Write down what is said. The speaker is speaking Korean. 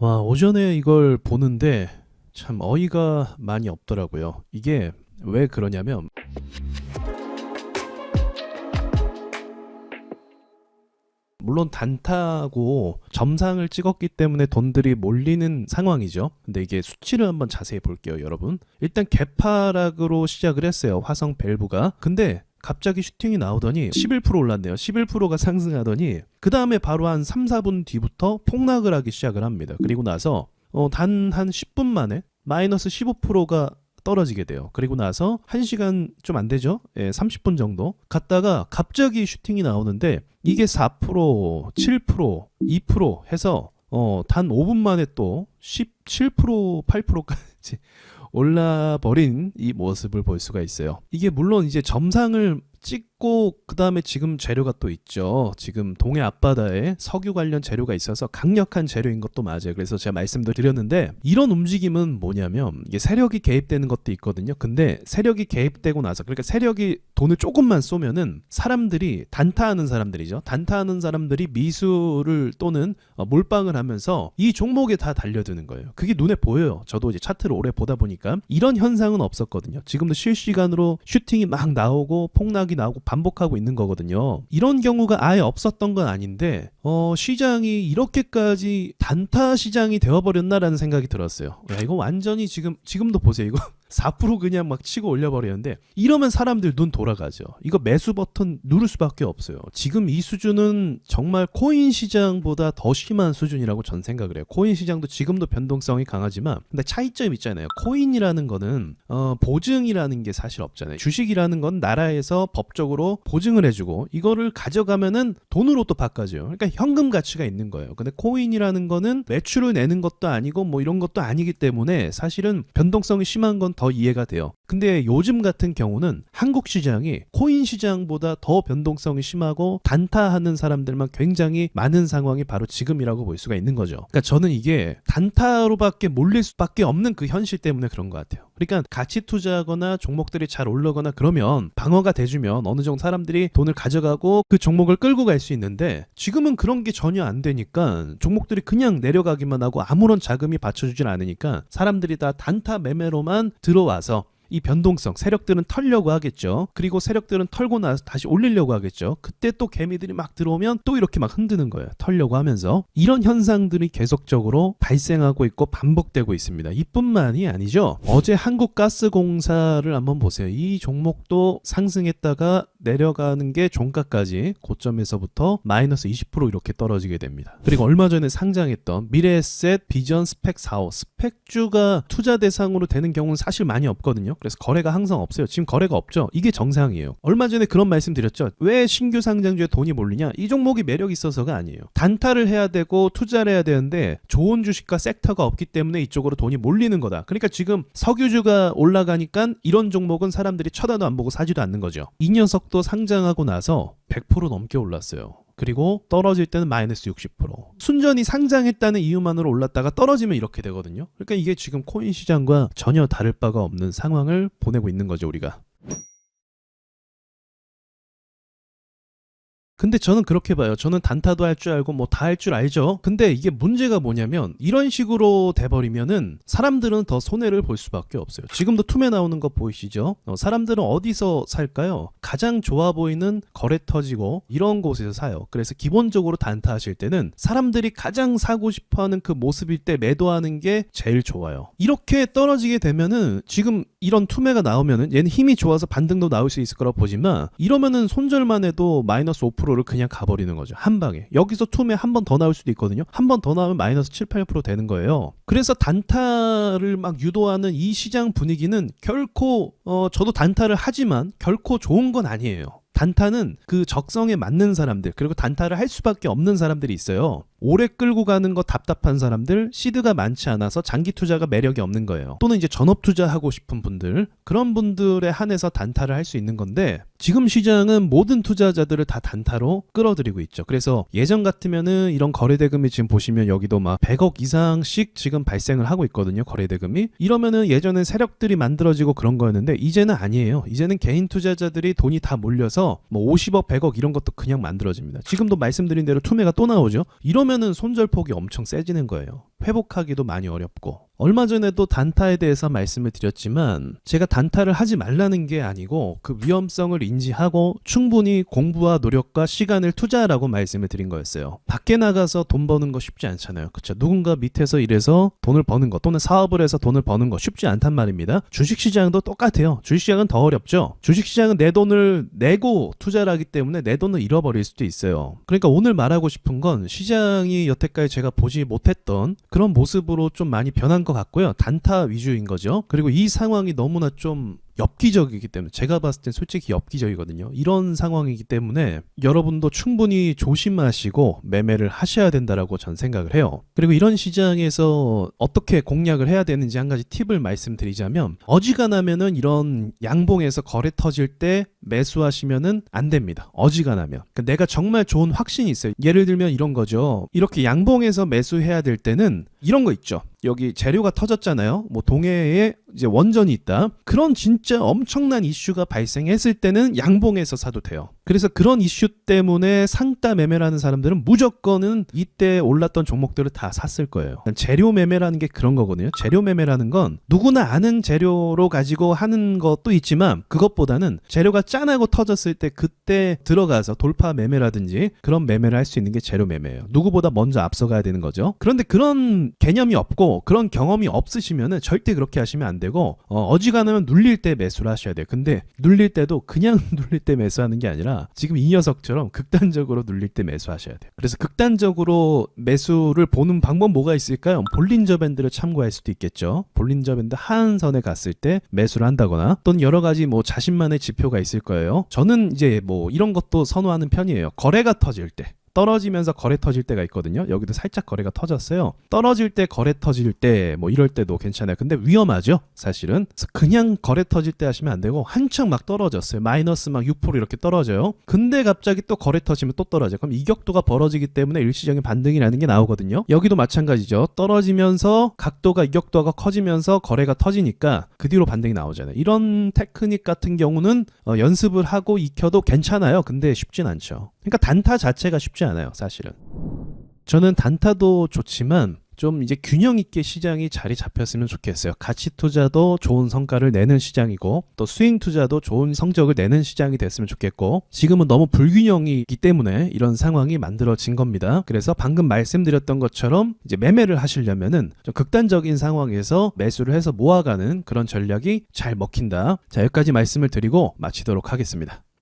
와, 오전에 이걸 보는데 참 어이가 많이 없더라고요. 이게 왜 그러냐면 물론 단타고 점상을 찍었기 때문에 돈들이 몰리는 상황이죠. 근데 이게 수치를 한번 자세히 볼게요, 여러분. 일단 개파락으로 시작을 했어요, 화성 밸브가. 근데 갑자기 슈팅이 나오더니 11% 올랐네요. 11%가 상승하더니 그 다음에 바로 한 3, 4분 뒤부터 폭락을 하기 시작을 합니다. 그리고 나서 단 한 10분 만에 마이너스 15%가 떨어지게 돼요. 그리고 나서 1시간 좀 안 되죠? 예, 30분 정도 갔다가 갑자기 슈팅이 나오는데 이게 4%, 7%, 2% 해서 단 5분 만에 또 17%, 8%까지 올라버린 이 모습을 볼 수가 있어요. 이게 물론 이제 점상을 찍고 그 다음에 지금 재료가 또 있죠. 지금 동해 앞바다에 석유 관련 재료가 있어서 강력한 재료인 것도 맞아요. 그래서 제가 말씀도 드렸는데 이런 움직임은 뭐냐면 이게 세력이 개입되는 것도 있거든요. 근데 세력이 개입되고 나서 그러니까 세력이 돈을 조금만 쏘면은 사람들이 단타하는 사람들이죠. 단타하는 사람들이 미수를 또는 몰빵을 하면서 이 종목에 다 달려드는 거예요. 그게 눈에 보여요. 저도 이제 차트를 오래 보다 보니까 이런 현상은 없었거든요. 지금도 실시간으로 슈팅이 막 나오고 폭락이 나오고 반복하고 있는 거거든요. 이런 경우가 아예 없었던 건 아닌데 시장이 이렇게까지 단타 시장이 되어버렸나라는 생각이 들었어요. 야, 이거 완전히 지금도 보세요. 이거 4% 그냥 막 치고 올려버리는데 이러면 사람들 눈 돌아가죠. 이거 매수 버튼 누를 수밖에 없어요. 지금 이 수준은 정말 코인 시장보다 더 심한 수준이라고 전 생각을 해요. 코인 시장도 지금도 변동성이 강하지만 근데 차이점이 있잖아요. 코인이라는 거는 보증이라는 게 사실 없잖아요. 주식이라는 건 나라에서 법적으로 보증을 해주고 이거를 가져가면은 돈으로 또 바꿔줘요. 그러니까 현금 가치가 있는 거예요. 근데 코인이라는 거는 매출을 내는 것도 아니고 뭐 이런 것도 아니기 때문에 사실은 변동성이 심한 건 더 이해가 돼요. 근데 요즘 같은 경우는 한국 시장이 코인 시장보다 더 변동성이 심하고 단타하는 사람들만 굉장히 많은 상황이 바로 지금이라고 볼 수가 있는 거죠. 그러니까 저는 이게 단타로밖에 몰릴 수밖에 없는 그 현실 때문에 그런 것 같아요. 그러니까 가치 투자하거나 종목들이 잘 올라가거나 그러면 방어가 돼주면 어느 정도 사람들이 돈을 가져가고 그 종목을 끌고 갈 수 있는데 지금은 그런 게 전혀 안 되니까 종목들이 그냥 내려가기만 하고 아무런 자금이 받쳐주질 않으니까 사람들이 다 단타 매매로만 들어와서 이 변동성 세력들은 털려고 하겠죠. 그리고 세력들은 털고 나서 다시 올리려고 하겠죠. 그때 또 개미들이 막 들어오면 또 이렇게 막 흔드는 거예요. 털려고 하면서 이런 현상들이 계속적으로 발생하고 있고 반복되고 있습니다. 이뿐만이 아니죠. 어제 한국가스공사를 한번 보세요. 이 종목도 상승했다가 내려가는 게 종가까지 고점에서부터 마이너스 20% 이렇게 떨어지게 됩니다. 그리고 얼마 전에 상장했던 미래에셋, 비전, 스펙 4호 스펙주가 투자 대상으로 되는 경우는 사실 많이 없거든요. 그래서 거래가 항상 없어요. 지금 거래가 없죠. 이게 정상이에요. 얼마 전에 그런 말씀 드렸죠. 왜 신규 상장주에 돈이 몰리냐? 이 종목이 매력이 있어서가 아니에요. 단타를 해야 되고 투자를 해야 되는데 좋은 주식과 섹터가 없기 때문에 이쪽으로 돈이 몰리는 거다. 그러니까 지금 석유주가 올라가니까 이런 종목은 사람들이 쳐다도 안 보고 사지도 않는 거죠. 이 녀석도 상장하고 나서 100% 넘게 올랐어요. 그리고 떨어질 때는 마이너스 60%. 순전히 상장했다는 이유만으로 올랐다가 떨어지면 이렇게 되거든요. 그러니까 이게 지금 코인 시장과 전혀 다를 바가 없는 상황을 보내고 있는 거죠, 우리가. 근데 저는 그렇게 봐요. 저는 단타도 할 줄 알고 뭐 다 할 줄 알죠. 근데 이게 문제가 뭐냐면 이런 식으로 돼버리면은 사람들은 더 손해를 볼 수밖에 없어요. 지금도 투매 나오는 거 보이시죠? 사람들은 어디서 살까요? 가장 좋아 보이는 거래터지고 이런 곳에서 사요. 그래서 기본적으로 단타 하실 때는 사람들이 가장 사고 싶어하는 그 모습일 때 매도하는 게 제일 좋아요. 이렇게 떨어지게 되면은 지금 이런 투매가 나오면은 얘는 힘이 좋아서 반등도 나올 수 있을 거라고 보지만 이러면은 손절만 해도 마이너스 5%를 그냥 가버리는 거죠. 한 방에. 여기서 투매 한 번 더 나올 수도 있거든요. 한 번 더 나오면 마이너스 7, 8% 되는 거예요. 그래서 단타를 막 유도하는 이 시장 분위기는 결코 저도 단타를 하지만 결코 좋은 건 아니에요. 단타는 그 적성에 맞는 사람들 그리고 단타를 할 수밖에 없는 사람들이 있어요. 오래 끌고 가는 거 답답한 사람들, 시드가 많지 않아서 장기 투자가 매력이 없는 거예요. 또는 이제 전업 투자하고 싶은 분들 그런 분들에 한해서 단타를 할 수 있는 건데 지금 시장은 모든 투자자들을 다 단타로 끌어들이고 있죠. 그래서 예전 같으면은 이런 거래대금이 지금 보시면 여기도 막 100억 이상씩 지금 발생을 하고 있거든요. 거래대금이. 이러면은 예전엔 세력들이 만들어지고 그런 거였는데 이제는 아니에요. 이제는 개인 투자자들이 돈이 다 몰려서 뭐 50억, 100억 이런 것도 그냥 만들어집니다. 지금도 말씀드린 대로 투매가 또 나오죠. 이러면은 손절폭이 엄청 세지는 거예요. 회복하기도 많이 어렵고. 얼마 전에도 단타에 대해서 말씀을 드렸지만 제가 단타를 하지 말라는 게 아니고 그 위험성을 인지하고 충분히 공부와 노력과 시간을 투자하라고 말씀을 드린 거였어요. 밖에 나가서 돈 버는 거 쉽지 않잖아요. 그렇죠? 누군가 밑에서 일해서 돈을 버는 거 또는 사업을 해서 돈을 버는 거 쉽지 않단 말입니다. 주식시장도 똑같아요. 주식시장은 더 어렵죠. 주식시장은 내 돈을 내고 투자를 하기 때문에 내 돈을 잃어버릴 수도 있어요. 그러니까 오늘 말하고 싶은 건 시장이 여태까지 제가 보지 못했던 그런 모습으로 좀 많이 변한 것 같고요. 단타 위주인 거죠. 그리고 이 상황이 너무나 좀 엽기적이기 때문에 제가 봤을 땐 솔직히 엽기적이거든요. 이런 상황이기 때문에 여러분도 충분히 조심하시고 매매를 하셔야 된다라고 전 생각을 해요. 그리고 이런 시장에서 어떻게 공략을 해야 되는지 한 가지 팁을 말씀드리자면 어지간하면은 이런 양봉에서 거래 터질 때 매수하시면은 안 됩니다. 어지간하면. 그러니까 내가 정말 좋은 확신이 있어요. 예를 들면 이런 거죠. 이렇게 양봉에서 매수해야 될 때는 이런 거 있죠. 여기 재료가 터졌잖아요. 뭐 동해에 이제 원전이 있다. 그런 진짜 엄청난 이슈가 발생했을 때는 양봉에서 사도 돼요. 그래서 그런 이슈 때문에 상따 매매라는 사람들은 무조건은 이때 올랐던 종목들을 다 샀을 거예요. 재료 매매라는 게 그런 거거든요. 재료 매매라는 건 누구나 아는 재료로 가지고 하는 것도 있지만 그것보다는 재료가 짠하고 터졌을 때 그때 들어가서 돌파 매매라든지 그런 매매를 할 수 있는 게 재료 매매예요. 누구보다 먼저 앞서가야 되는 거죠. 그런데 그런 개념이 없고 그런 경험이 없으시면은 절대 그렇게 하시면 안 되고 어지간하면 눌릴 때 매수를 하셔야 돼요. 근데 눌릴 때도 그냥 눌릴 때 매수하는 게 아니라 지금 이 녀석처럼 극단적으로 눌릴 때 매수하셔야 돼요. 그래서 극단적으로 매수를 보는 방법 뭐가 있을까요? 볼린저 밴드를 참고할 수도 있겠죠. 볼린저 밴드 하한선에 갔을 때 매수를 한다거나 또는 여러 가지 뭐 자신만의 지표가 있을 거예요. 저는 이제 뭐 이런 것도 선호하는 편이에요. 거래가 터질 때. 떨어지면서 거래 터질 때가 있거든요. 여기도 살짝 거래가 터졌어요. 떨어질 때 거래 터질 때 뭐 이럴 때도 괜찮아요. 근데 위험하죠 사실은. 그래서 그냥 거래 터질 때 하시면 안 되고 한창 막 떨어졌어요. 마이너스 막 6% 이렇게 떨어져요. 근데 갑자기 또 거래 터지면 또 떨어져요. 그럼 이격도가 벌어지기 때문에 일시적인 반등이라는 게 나오거든요. 여기도 마찬가지죠. 떨어지면서 각도가 이격도가 커지면서 거래가 터지니까 그 뒤로 반등이 나오잖아요. 이런 테크닉 같은 경우는 연습을 하고 익혀도 괜찮아요. 근데 쉽진 않죠. 그러니까 단타 자체가 쉽지 않아요 사실은. 저는 단타도 좋지만 좀 이제 균형 있게 시장이 자리 잡혔으면 좋겠어요. 가치 투자도 좋은 성과를 내는 시장이고 또 스윙 투자도 좋은 성적을 내는 시장이 됐으면 좋겠고 지금은 너무 불균형이기 때문에 이런 상황이 만들어진 겁니다. 그래서 방금 말씀드렸던 것처럼 이제 매매를 하시려면은 좀 극단적인 상황에서 매수를 해서 모아가는 그런 전략이 잘 먹힌다. 자, 여기까지 말씀을 드리고 마치도록 하겠습니다.